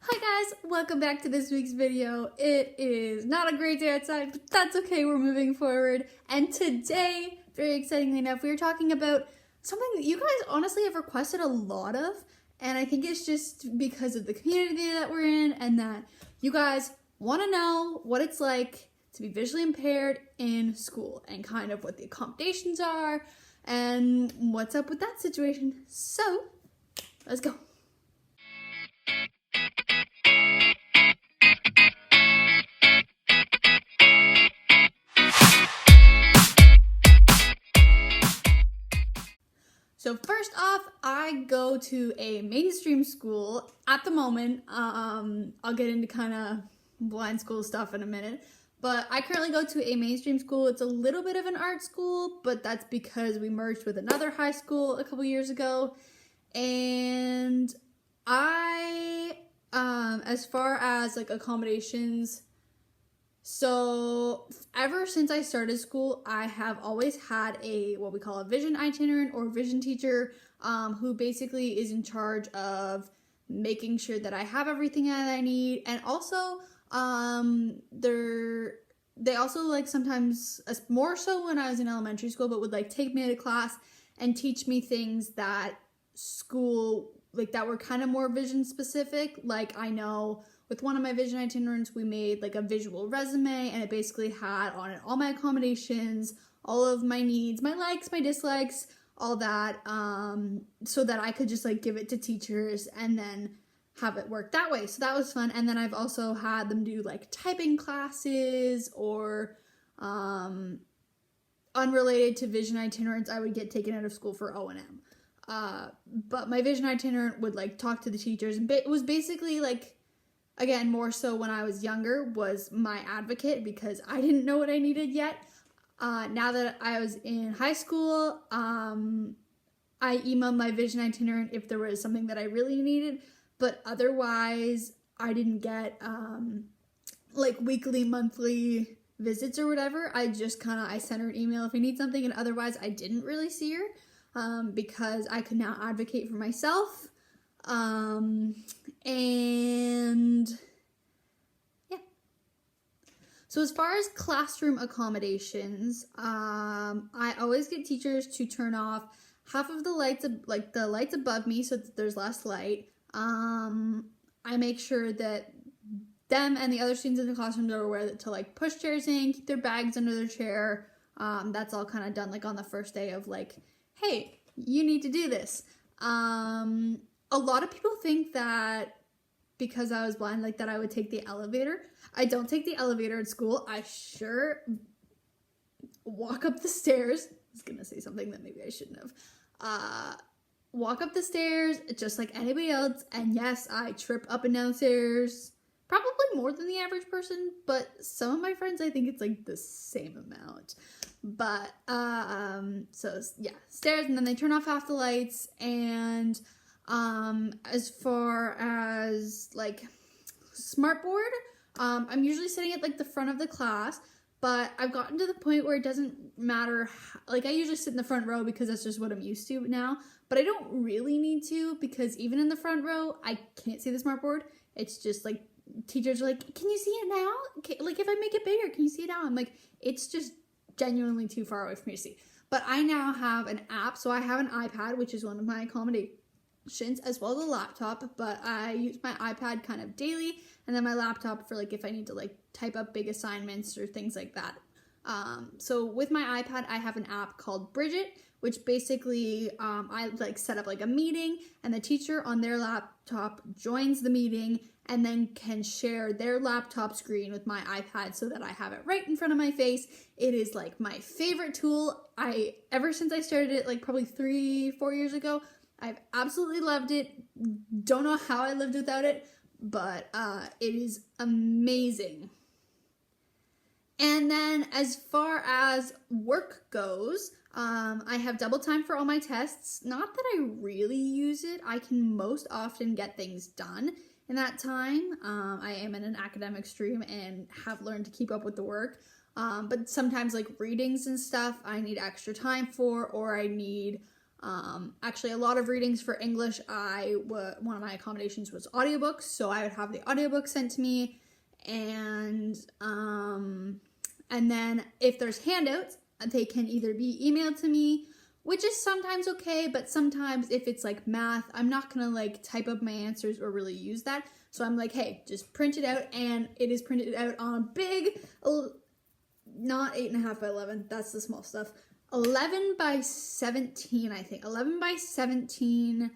Hi guys, welcome back to this week's video. It is not a great day outside, but that's okay, we're moving forward. And today, very excitingly enough, we are talking about something that you guys honestly have requested a lot of, and I think it's just because of the community that we're in and that you guys want to know what it's like to be visually impaired in school and kind of what the accommodations are and what's up with that situation. So, let's go. So first off, I go to a mainstream school at the moment. I'll get into kind of blind school stuff in a minute. But I currently go to a mainstream school. It's a little bit of an art school, but that's because we merged with another high school a couple years ago. And as far as like accommodations, so ever since I started school, I have always had what we call a vision itinerant or vision teacher, who basically is in charge of making sure that I have everything that I need. And also, they also like sometimes, more so when I was in elementary school, but would like take me to class and teach me things that school, like that were kind of more vision specific. Like I know with one of my vision itinerants, we made like a visual resume, and it basically had on it all my accommodations, all of my needs, my likes, my dislikes, all that, so that I could just like give it to teachers and then have it work that way. So that was fun. And then I've also had them do like typing classes or unrelated to vision itinerants, I would get taken out of school for O&M. But my vision itinerant would like talk to the teachers, and it was basically like, again, more so when I was younger, was my advocate because I didn't know what I needed yet. Now that I was in high school, I emailed my vision itinerant if there was something that I really needed, but otherwise I didn't get like weekly, monthly visits or whatever. I sent her an email if I need something, and otherwise I didn't really see her because I could now advocate for myself. And yeah. So as far as classroom accommodations, I always get teachers to turn off half of the lights, like the lights above me, so that there's less light. I make sure that them and the other students in the classroom are aware that to like push chairs in, keep their bags under their chair. That's all kind of done like on the first day of like, hey, you need to do this. A lot of people think that because I was blind, like that I would take the elevator. I don't take the elevator at school. I sure walk up the stairs. I was gonna say something that maybe I shouldn't have. Walk up the stairs just like anybody else. And yes, I trip up and down the stairs. Probably more than the average person, but some of my friends, I think it's like the same amount. But, so yeah, stairs, and then they turn off half the lights. And as far as like smartboard, I'm usually sitting at like the front of the class, but I've gotten to the point where it doesn't matter like I usually sit in the front row because that's just what I'm used to now, but I don't really need to, because even in the front row I can't see the smartboard. It's just like teachers are like, can you see it now? Like if I make it bigger, can you see it now? I'm like, it's just genuinely too far away for me to see. But I now have an app, so I have an iPad, which is one of my accommodations, as well as a laptop, but I use my iPad kind of daily, and then my laptop for like if I need to like type up big assignments or things like that. So with my iPad, I have an app called Bridget, which basically I like set up like a meeting, and the teacher on their laptop joins the meeting and then can share their laptop screen with my iPad so that I have it right in front of my face. It is like my favorite tool. Ever since I started it like probably 3-4 years ago, I've absolutely loved it. Don't know how I lived without it, but it is amazing. And then as far as work goes, I have double time for all my tests. Not that I really use it. I can most often get things done in that time. I am in an academic stream and have learned to keep up with the work. But sometimes like readings and stuff I need extra time for, or I need Actually, a lot of readings for English, one of my accommodations was audiobooks, so I would have the audiobook sent to me, and then if there's handouts, they can either be emailed to me, which is sometimes okay, but sometimes if it's like math, I'm not gonna like type up my answers or really use that. So I'm like, hey, just print it out, and it is printed out on a big, not 8.5 by 11, that's the small stuff, 11 by 17, I think, 11 by 17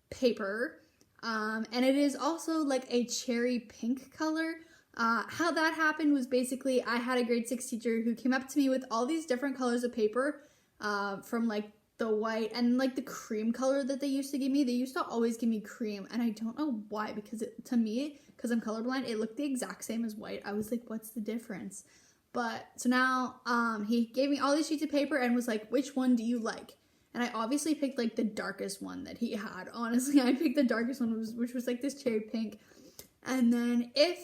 paper, and it is also like a cherry pink color. How that happened was basically I had a grade 6 teacher who came up to me with all these different colors of paper, from like the white and like the cream color that they used to give me. They used to always give me cream, and I don't know why, because to me, because I'm colorblind, it looked the exact same as white. I was like, what's the difference? But so now he gave me all these sheets of paper and was like, which one do you like? And I obviously picked like the darkest one that he had. Honestly, I picked the darkest one, which was like this cherry pink. And then I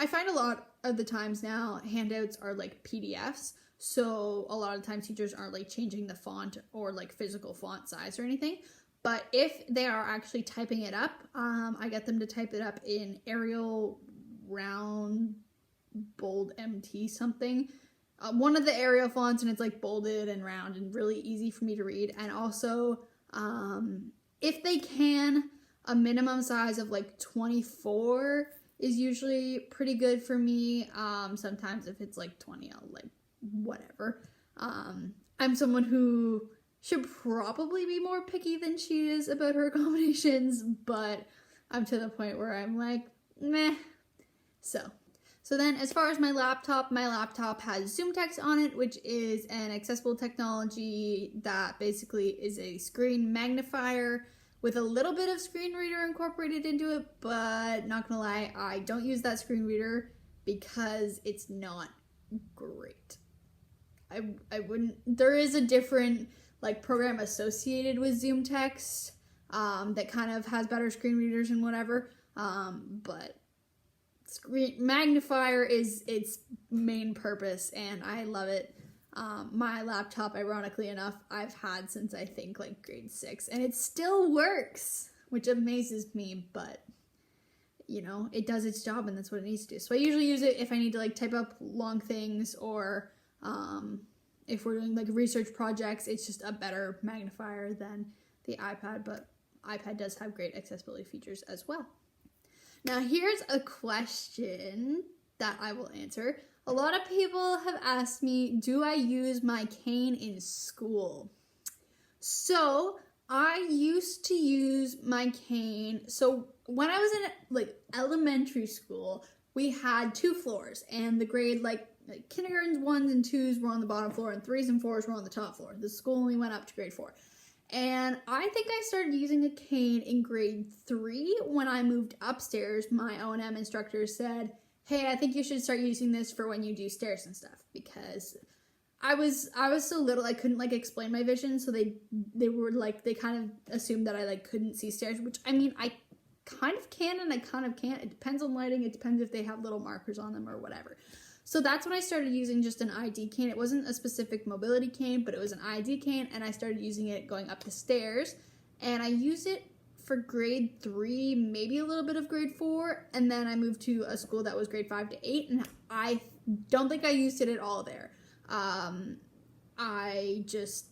find a lot of the times now handouts are like PDFs. So a lot of times teachers aren't like changing the font or like physical font size or anything. But if they are actually typing it up, I get them to type it up in Arial, round, bold, MT something. One of the Arial fonts, and it's like bolded and round and really easy for me to read. And also, if they can, a minimum size of like 24 is usually pretty good for me. Sometimes if it's like 20, I'll like whatever. I'm someone who should probably be more picky than she is about her accommodations, but I'm to the point where I'm like, meh. So then as far as my laptop has Zoom Text on it, which is an accessible technology that basically is a screen magnifier with a little bit of screen reader incorporated into it, but not gonna lie, I don't use that screen reader because it's not great. I wouldn't, there is a different like program associated with Zoom Text that kind of has better screen readers and whatever, but screen magnifier is its main purpose, and I love it. My laptop, ironically enough, I've had since I think like grade 6, and it still works, which amazes me, but you know, it does its job and that's what it needs to do. So I usually use it if I need to like type up long things, or if we're doing like research projects. It's just a better magnifier than the iPad, but iPad does have great accessibility features as well. Now here's a question that I will answer. A lot of people have asked me, do I use my cane in school? So I used to use my cane. So when I was in like elementary school, we had 2 floors, and the grade like kindergartens 1s and 2s were on the bottom floor, and 3s and 4s were on the top floor. The school only went up to grade 4. And I think I started using a cane in grade 3 when I moved upstairs. My O&M instructor said, hey, I think you should start using this for when you do stairs and stuff, because I was so little I couldn't like explain my vision, so they were like, they kind of assumed that I like couldn't see stairs, which I mean I kind of can and I kind of can't. It depends on lighting, it depends if they have little markers on them or whatever. So that's when I started using just an ID cane. It wasn't a specific mobility cane, but it was an ID cane, and I started using it going up the stairs. And I used it for grade 3, maybe a little bit of grade 4, and then I moved to a school that was grade 5 to 8, and I don't think I used it at all there. I just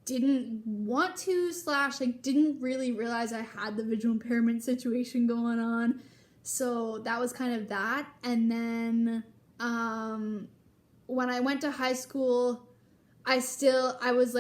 didn't want to / like didn't really realize I had the visual impairment situation going on. So that was kind of that. And then when I went to high school, high school was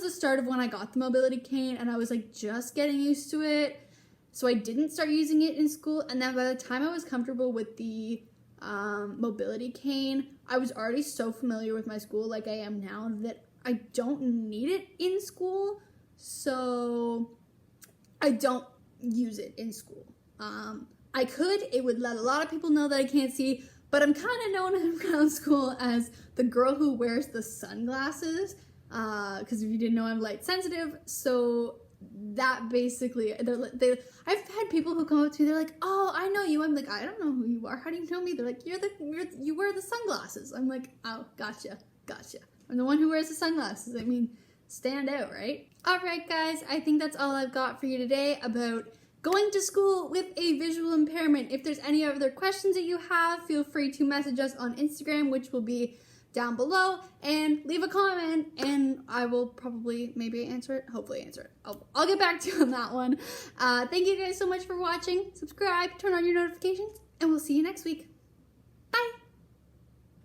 the start of when I got the mobility cane, and I was like just getting used to it. So I didn't start using it in school. And then by the time I was comfortable with the mobility cane, I was already so familiar with my school like I am now that I don't need it in school. So I don't use it in school. I could, it would let a lot of people know that I can't see, but I'm kind of known around school as the girl who wears the sunglasses, because if you didn't know, I'm light sensitive. So that basically, I've had people who come up to me, they're like, oh, I know you. I'm like, I don't know who you are. How do you know me? They're like, you wear the sunglasses. I'm like, oh, gotcha. I'm the one who wears the sunglasses. I mean, stand out, right? Alright guys, I think that's all I've got for you today about going to school with a visual impairment. If there's any other questions that you have, feel free to message us on Instagram, which will be down below, and leave a comment, and I will probably maybe answer it, hopefully answer it. I'll get back to you on that one. Thank you guys so much for watching. Subscribe, turn on your notifications, and we'll see you next week.